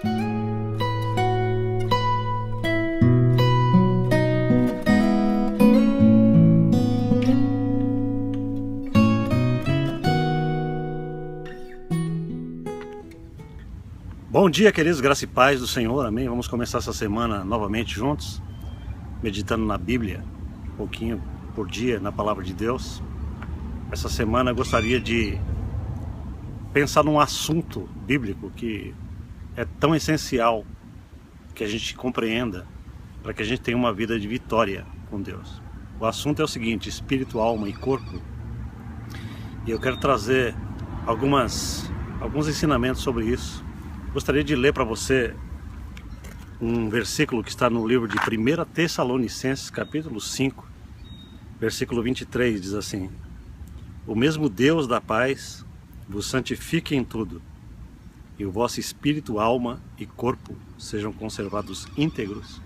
Bom dia, queridos, graça e paz do Senhor, amém? Vamos começar essa semana novamente juntos, meditando na Bíblia, um pouquinho por dia, na Palavra de Deus. Essa semana eu gostaria de pensar num assunto bíblico que é tão essencial que a gente compreenda para que a gente tenha uma vida de vitória com Deus. O assunto é o seguinte: espírito, alma e corpo. E eu quero trazer alguns ensinamentos sobre isso. Gostaria de ler para você um versículo que está no livro de 1 Tessalonicenses, capítulo 5, versículo 23, diz assim: O mesmo Deus da paz vos santifique em tudo, e o vosso espírito, alma e corpo sejam conservados íntegros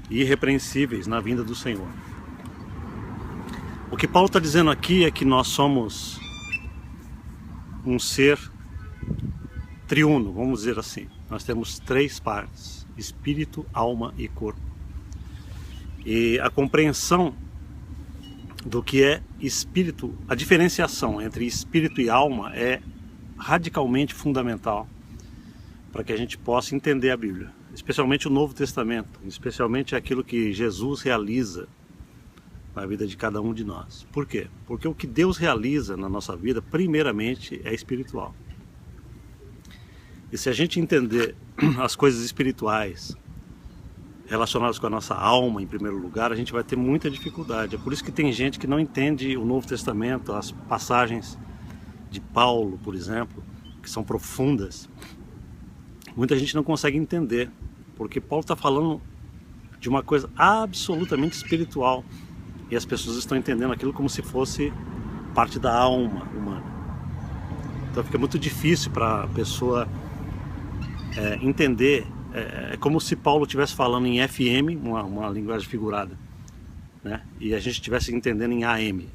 e irrepreensíveis na vinda do Senhor. O que Paulo está dizendo aqui é que nós somos um ser triuno, vamos dizer assim. Nós temos três partes: espírito, alma e corpo. E a compreensão do que é espírito, a diferenciação entre espírito e alma é radicalmente fundamental para que a gente possa entender a Bíblia, especialmente o Novo Testamento, especialmente aquilo que Jesus realiza na vida de cada um de nós. Por quê? Porque o que Deus realiza na nossa vida, primeiramente, é espiritual. E se a gente entender as coisas espirituais relacionadas com a nossa alma, em primeiro lugar, a gente vai ter muita dificuldade. É por isso que tem gente que não entende o Novo Testamento, as passagens de Paulo, por exemplo, que são profundas. Muita gente não consegue entender, porque Paulo está falando de uma coisa absolutamente espiritual, e as pessoas estão entendendo aquilo como se fosse parte da alma humana. Então fica muito difícil para a pessoa entender. É como se Paulo estivesse falando em FM, uma linguagem figurada, né? E a gente estivesse entendendo em AM,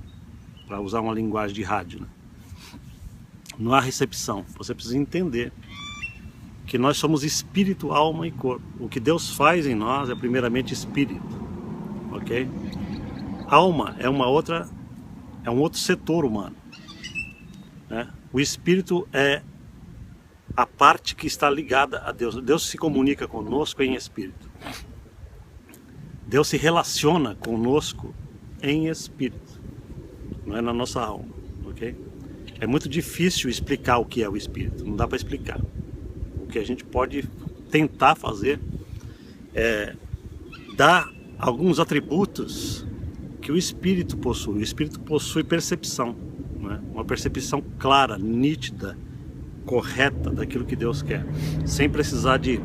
para usar uma linguagem de rádio, né? Não há recepção. Você precisa entender que nós somos espírito, alma e corpo. O que Deus faz em nós é primeiramente espírito, ok? Alma é um outro setor humano, né? O espírito é a parte que está ligada a Deus. Deus se comunica conosco em espírito. Deus se relaciona conosco em espírito, não é na nossa alma, ok? É muito difícil explicar o que é o espírito, não dá para explicar. O que a gente pode tentar fazer é dar alguns atributos que o espírito possui. O espírito possui percepção, né? Uma percepção clara, nítida, correta daquilo que Deus quer, sem precisar de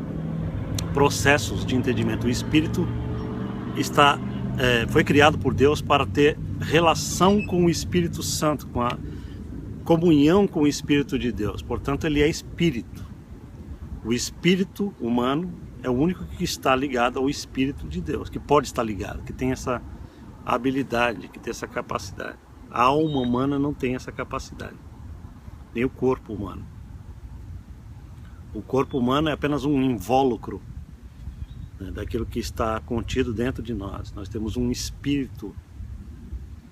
processos de entendimento. O espírito foi criado por Deus para ter relação com o Espírito Santo, com a comunhão com o Espírito de Deus. Portanto, ele é espírito. O espírito humano é o único que está ligado ao Espírito de Deus, que pode estar ligado, que tem essa habilidade, que tem essa capacidade. A alma humana não tem essa capacidade, nem o corpo humano. O corpo humano é apenas um invólucro, né, daquilo que está contido dentro de nós. Nós temos um espírito,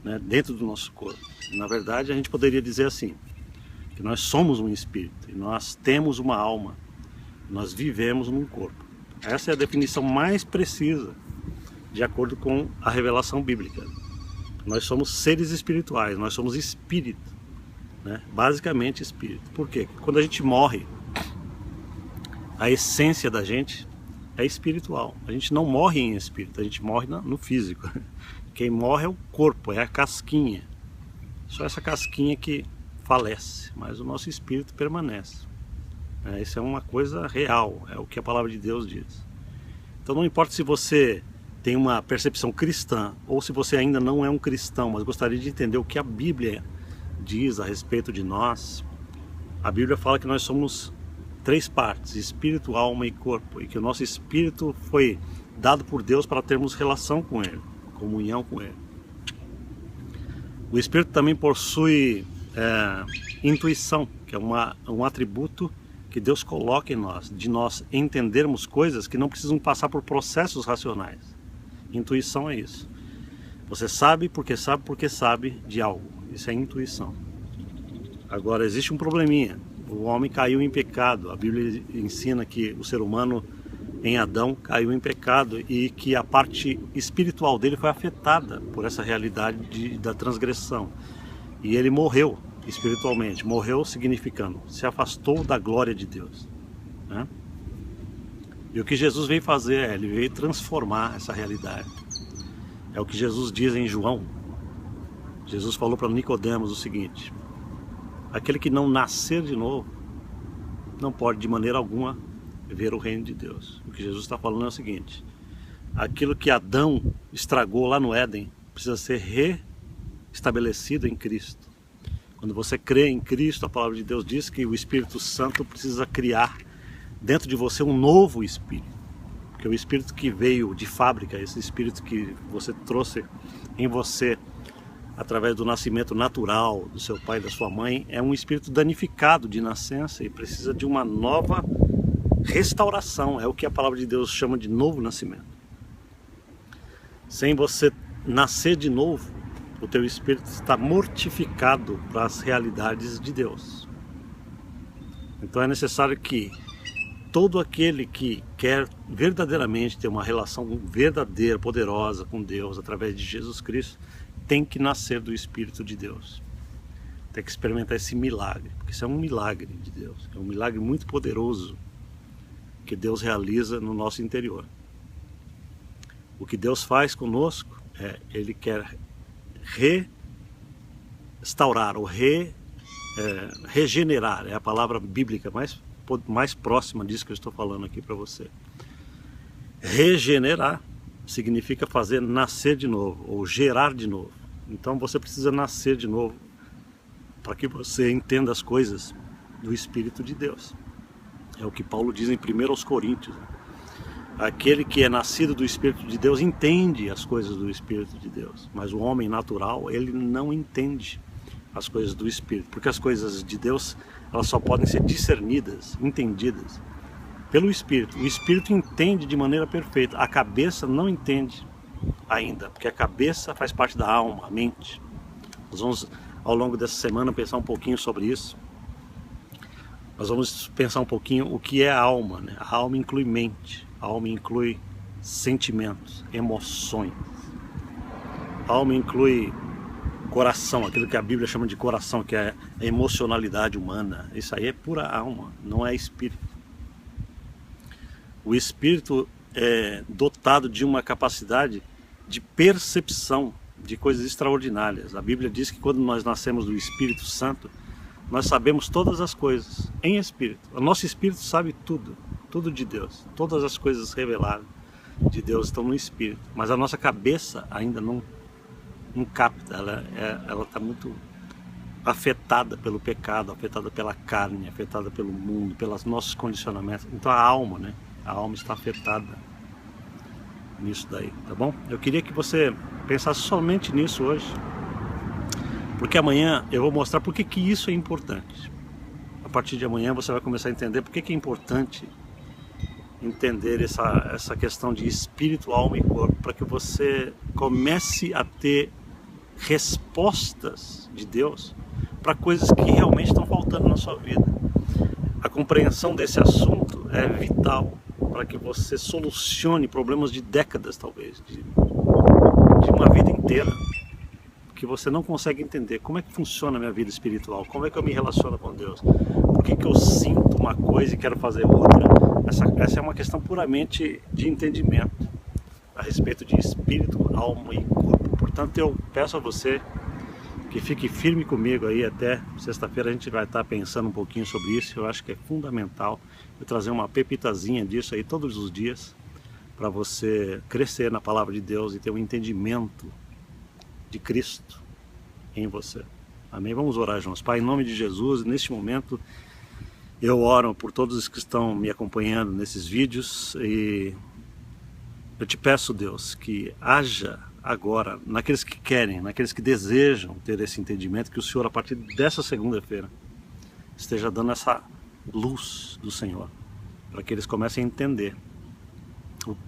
né, dentro do nosso corpo. Na verdade, a gente poderia dizer assim, que nós somos um espírito, e nós temos uma alma, nós vivemos num corpo. Essa é a definição mais precisa, de acordo com a revelação bíblica. Nós somos seres espirituais, nós somos espírito, né? Basicamente espírito. Por quê? Quando a gente morre, a essência da gente é espiritual. A gente não morre em espírito, a gente morre no físico. Quem morre é o corpo, é a casquinha. Só essa casquinha que falece, mas o nosso espírito permanece. Isso é uma coisa real, é o que a palavra de Deus diz. Então não importa se você tem uma percepção cristã ou se você ainda não é um cristão, mas gostaria de entender o que a Bíblia diz a respeito de nós. A Bíblia fala que nós somos três partes: espírito, alma e corpo, e que o nosso espírito foi dado por Deus para termos relação com Ele, comunhão com Ele. O espírito também possui intuição, que é um atributo que Deus coloca em nós, de nós entendermos coisas que não precisam passar por processos racionais. Intuição é isso. Você sabe porque sabe de algo. Isso é intuição. Agora, existe um probleminha. O homem caiu em pecado. A Bíblia ensina que o ser humano, em Adão, caiu em pecado e que a parte espiritual dele foi afetada por essa realidade da transgressão. E ele morreu espiritualmente. Morreu significando, se afastou da glória de Deus, né? E o que Jesus veio fazer ele veio transformar essa realidade. É o que Jesus diz em João. Jesus falou para Nicodemos o seguinte: aquele que não nascer de novo não pode de maneira alguma ver o reino de Deus. O que Jesus está falando é o seguinte: aquilo que Adão estragou lá no Éden precisa ser restabelecido em Cristo. Quando você crê em Cristo, a palavra de Deus diz que o Espírito Santo precisa criar dentro de você um novo espírito. Porque o espírito que veio de fábrica, esse espírito que você trouxe em você através do nascimento natural do seu pai e da sua mãe, é um espírito danificado de nascença e precisa de uma nova restauração. É o que a palavra de Deus chama de novo nascimento. Sem você nascer de novo, o teu espírito está mortificado para as realidades de Deus. Então é necessário que todo aquele que quer verdadeiramente ter uma relação verdadeira, poderosa com Deus através de Jesus Cristo, tem que nascer do Espírito de Deus. Tem que experimentar esse milagre, porque isso é um milagre de Deus. É um milagre muito poderoso que Deus realiza no nosso interior. O que Deus faz conosco é, Ele quer restaurar ou regenerar. É a palavra bíblica mais próxima disso que eu estou falando aqui para você. Regenerar significa fazer nascer de novo, ou gerar de novo. Então você precisa nascer de novo para que você entenda as coisas do Espírito de Deus. É o que Paulo diz em 1 Coríntios. Aquele que é nascido do Espírito de Deus entende as coisas do Espírito de Deus. Mas o homem natural, ele não entende as coisas do Espírito. Porque as coisas de Deus, elas só podem ser discernidas, entendidas pelo Espírito. O Espírito entende de maneira perfeita. A cabeça não entende ainda, porque a cabeça faz parte da alma, a mente. Nós vamos, ao longo dessa semana, pensar um pouquinho sobre isso. Nós vamos pensar um pouquinho o que é a alma, né? A alma inclui mente, a alma inclui sentimentos, emoções. A alma inclui coração, aquilo que a Bíblia chama de coração, que é a emocionalidade humana. Isso aí é pura alma, não é espírito. O espírito é dotado de uma capacidade de percepção de coisas extraordinárias. A Bíblia diz que quando nós nascemos do Espírito Santo, nós sabemos todas as coisas em espírito. O nosso espírito sabe tudo, tudo de Deus. Todas as coisas reveladas de Deus estão no espírito. Mas a nossa cabeça ainda não capta. Ela está muito afetada pelo pecado, afetada pela carne, afetada pelo mundo, pelos nossos condicionamentos. Então a alma, né? A alma está afetada nisso daí, tá bom? Eu queria que você pensasse somente nisso hoje, porque amanhã eu vou mostrar por que isso é importante. A partir de amanhã você vai começar a entender por que é importante entender essa questão de espírito, alma e corpo, para que você comece a ter respostas de Deus para coisas que realmente estão faltando na sua vida. A compreensão desse assunto é vital para que você solucione problemas de décadas, talvez, de uma vida inteira, que você não consegue entender. Como é que funciona a minha vida espiritual? Como é que eu me relaciono com Deus? Por que eu sinto uma coisa e quero fazer outra? Essa é uma questão puramente de entendimento a respeito de espírito, alma e corpo. Portanto, eu peço a você que fique firme comigo aí até sexta-feira. A gente vai estar pensando um pouquinho sobre isso. Eu acho que é fundamental eu trazer uma pepitazinha disso aí todos os dias para você crescer na palavra de Deus e ter um entendimento de Cristo em você. Amém? Vamos orar juntos. Pai, em nome de Jesus, neste momento eu oro por todos os que estão me acompanhando nesses vídeos e eu te peço, Deus, que haja agora naqueles que querem, naqueles que desejam ter esse entendimento, que o Senhor, a partir dessa segunda-feira, esteja dando essa luz do Senhor, para que eles comecem a entender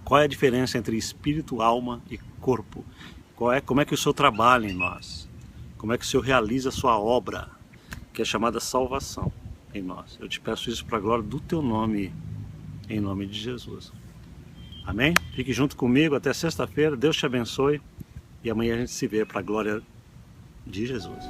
qual é a diferença entre espírito, alma e corpo. Como é que o Senhor trabalha em nós, como é que o Senhor realiza a sua obra, que é chamada salvação em nós. Eu te peço isso para a glória do teu nome, em nome de Jesus. Amém? Fique junto comigo até sexta-feira, Deus te abençoe e amanhã a gente se vê para a glória de Jesus.